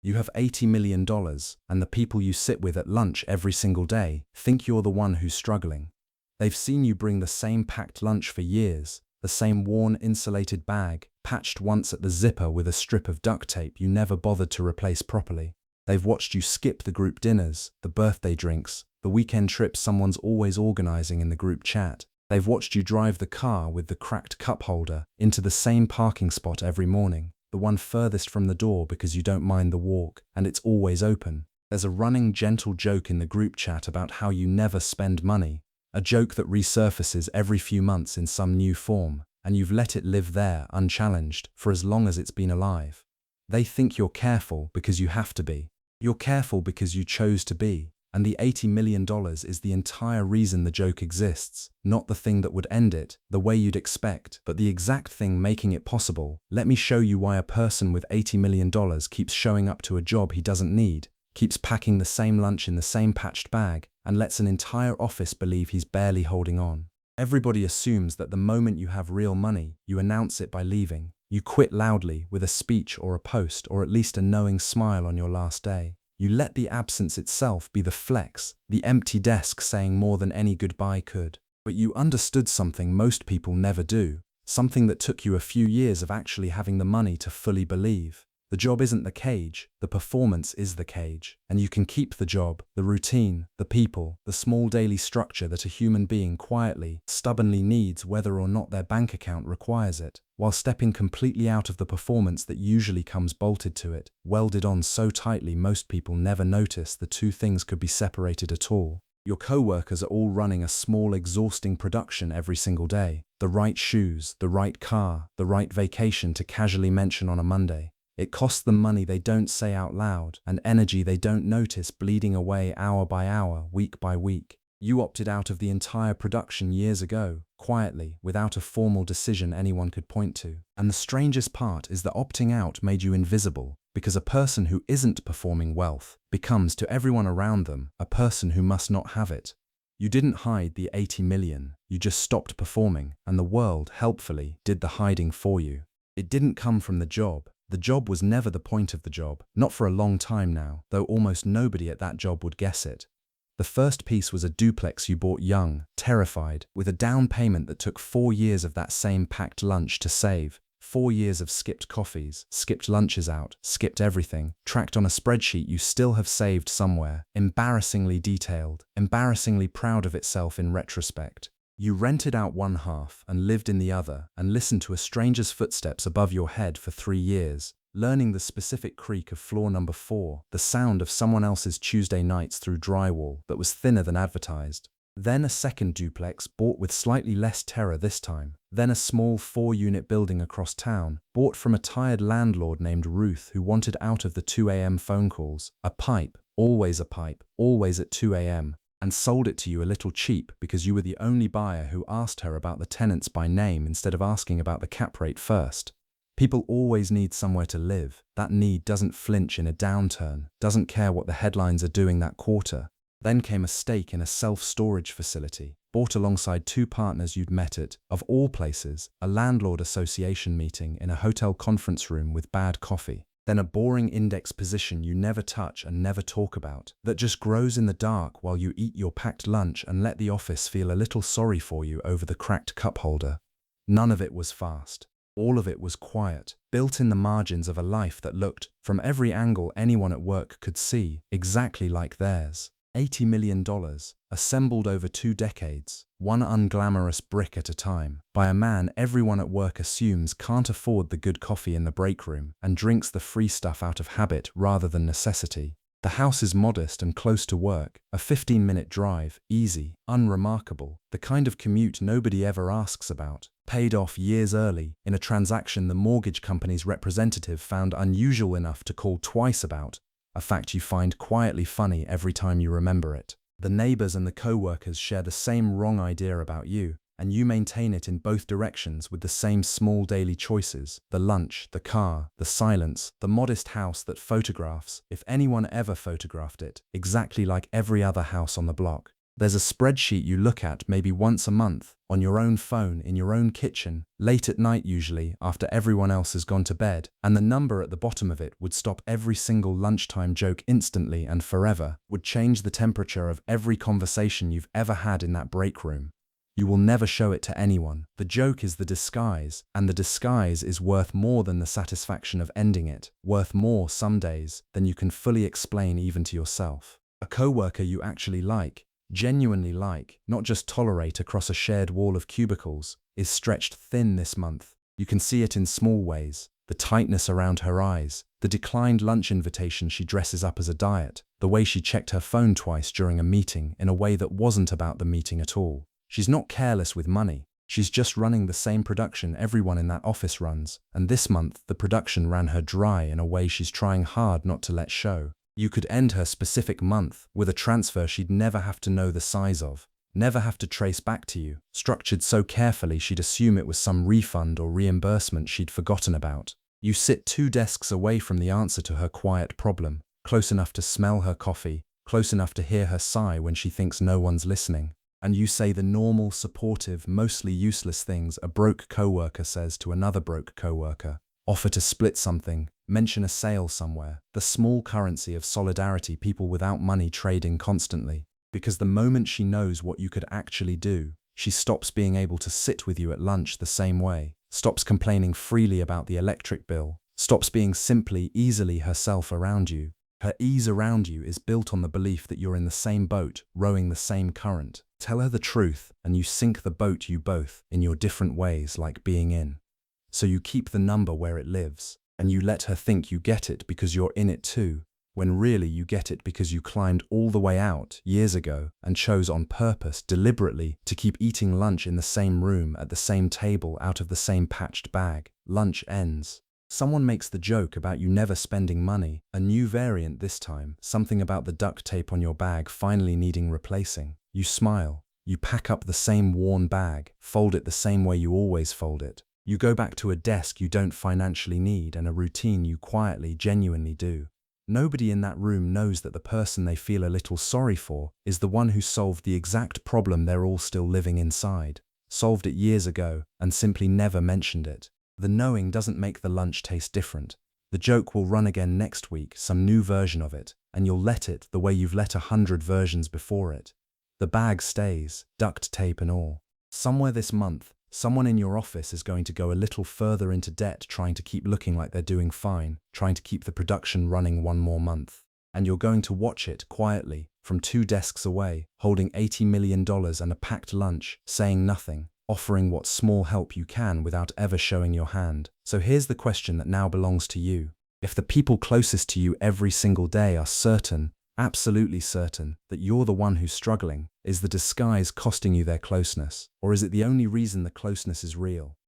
You have $80 million, and the people you sit with at lunch every single day think you're the one who's struggling. They've seen you bring the same packed lunch for years, the same worn insulated bag, patched once at the zipper with a strip of duct tape you never bothered to replace properly. They've watched you skip the group dinners, the birthday drinks, the weekend trips someone's always organizing in the group chat. They've watched you drive the car with the cracked cup holder into the same parking spot every morning, the one furthest from the door because you don't mind the walk, and it's always open. There's a running gentle joke in the group chat about how you never spend money, a joke that resurfaces every few months in some new form, and you've let it live there unchallenged for as long as it's been alive. They think you're careful because you have to be. You're careful because you chose to be, and the $80 million is the entire reason the joke exists, not the thing that would end it, the way you'd expect, but the exact thing making it possible. Let me show you why a person with $80 million keeps showing up to a job he doesn't need, keeps packing the same lunch in the same patched bag, and lets an entire office believe he's barely holding on. Everybody assumes that the moment you have real money, you announce it by leaving. You quit loudly with a speech or a post or at least a knowing smile on your last day. You let the absence itself be the flex, the empty desk saying more than any goodbye could. But you understood something most people never do, something that took you a few years of actually having the money to fully believe. The job isn't the cage, the performance is the cage, and you can keep the job, the routine, the people, the small daily structure that a human being quietly, stubbornly needs whether or not their bank account requires it, while stepping completely out of the performance that usually comes bolted to it, welded on so tightly most people never notice the two things could be separated at all. Your co-workers are all running a small, exhausting production every single day. The right shoes, the right car, the right vacation to casually mention on a Monday. It costs them money they don't say out loud, and energy they don't notice bleeding away hour by hour, week by week. You opted out of the entire production years ago, quietly, without a formal decision anyone could point to. And the strangest part is that opting out made you invisible, because a person who isn't performing wealth becomes to everyone around them a person who must not have it. You didn't hide the 80 million, you just stopped performing, and the world, helpfully, did the hiding for you. It didn't come from the job. The job was never the point of the job, not for a long time now, though almost nobody at that job would guess it. The first piece was a duplex you bought young, terrified, with a down payment that took 4 years of that same packed lunch to save, 4 years of skipped coffees, skipped lunches out, skipped everything, tracked on a spreadsheet you still have saved somewhere, embarrassingly detailed, embarrassingly proud of itself in retrospect. You rented out one half and lived in the other and listened to a stranger's footsteps above your head for 3 years, learning the specific creak of floor number 4, the sound of someone else's Tuesday nights through drywall that was thinner than advertised. Then a second duplex, bought with slightly less terror this time. Then a small 4-unit building across town, bought from a tired landlord named Ruth who wanted out of the 2 a.m. phone calls. A pipe, always at 2 a.m. and sold it to you a little cheap because you were the only buyer who asked her about the tenants by name instead of asking about the cap rate first. People always need somewhere to live. That need doesn't flinch in a downturn, doesn't care what the headlines are doing that quarter. Then came a stake in a self-storage facility, bought alongside 2 partners you'd met at, of all places, a landlord association meeting in a hotel conference room with bad coffee. Then a boring index position you never touch and never talk about, that just grows in the dark while you eat your packed lunch and let the office feel a little sorry for you over the cracked cup holder. None of it was fast. All of it was quiet, built in the margins of a life that looked, from every angle anyone at work could see, exactly like theirs. $80 million, assembled over 2 decades, one unglamorous brick at a time, by a man everyone at work assumes can't afford the good coffee in the break room and drinks the free stuff out of habit rather than necessity. The house is modest and close to work, a 15-minute drive, easy, unremarkable, the kind of commute nobody ever asks about, paid off years early in a transaction the mortgage company's representative found unusual enough to call twice about, a fact you find quietly funny every time you remember it. The neighbors and the co-workers share the same wrong idea about you, and you maintain it in both directions with the same small daily choices: the lunch, the car, the silence, the modest house that photographs, if anyone ever photographed it, exactly like every other house on the block. There's a spreadsheet you look at maybe once a month, on your own phone, in your own kitchen, late at night usually, after everyone else has gone to bed, and the number at the bottom of it would stop every single lunchtime joke instantly and forever, would change the temperature of every conversation you've ever had in that break room. You will never show it to anyone. The joke is the disguise, and the disguise is worth more than the satisfaction of ending it, worth more some days than you can fully explain even to yourself. A coworker you actually like, genuinely like, not just tolerate across a shared wall of cubicles, is stretched thin this month. You can see it in small ways. The tightness around her eyes, the declined lunch invitation she dresses up as a diet, the way she checked her phone twice during a meeting in a way that wasn't about the meeting at all. She's not careless with money. She's just running the same production everyone in that office runs, and this month the production ran her dry in a way she's trying hard not to let show. You could end her specific month with a transfer she'd never have to know the size of, never have to trace back to you, structured so carefully she'd assume it was some refund or reimbursement she'd forgotten about. You sit 2 desks away from the answer to her quiet problem, close enough to smell her coffee, close enough to hear her sigh when she thinks no one's listening. And you say the normal, supportive, mostly useless things a broke coworker says to another broke coworker. Offer to split something, mention a sale somewhere, the small currency of solidarity people without money trade in constantly. Because the moment she knows what you could actually do, she stops being able to sit with you at lunch the same way, stops complaining freely about the electric bill, stops being simply, easily herself around you. Her ease around you is built on the belief that you're in the same boat, rowing the same current. Tell her the truth, and you sink the boat you both, in your different ways, like being in. So you keep the number where it lives, and you let her think you get it because you're in it too, when really you get it because you climbed all the way out years ago and chose on purpose, deliberately, to keep eating lunch in the same room, at the same table, out of the same patched bag. Lunch ends. Someone makes the joke about you never spending money, a new variant this time, something about the duct tape on your bag finally needing replacing. You smile. You pack up the same worn bag, fold it the same way you always fold it. You go back to a desk you don't financially need and a routine you quietly, genuinely do. Nobody in that room knows that the person they feel a little sorry for is the one who solved the exact problem they're all still living inside, solved it years ago and simply never mentioned it. The knowing doesn't make the lunch taste different. The joke will run again next week, some new version of it, and you'll let it the way you've let 100 versions before it. The bag stays, duct tape and all. Somewhere this month, someone in your office is going to go a little further into debt trying to keep looking like they're doing fine, trying to keep the production running one more month. And you're going to watch it quietly, from 2 desks away, holding $80 million and a packed lunch, saying nothing, offering what small help you can without ever showing your hand. So here's the question that now belongs to you. If the people closest to you every single day are certain, absolutely certain, that you're the one who's struggling, is the disguise costing you their closeness? Or is it the only reason the closeness is real?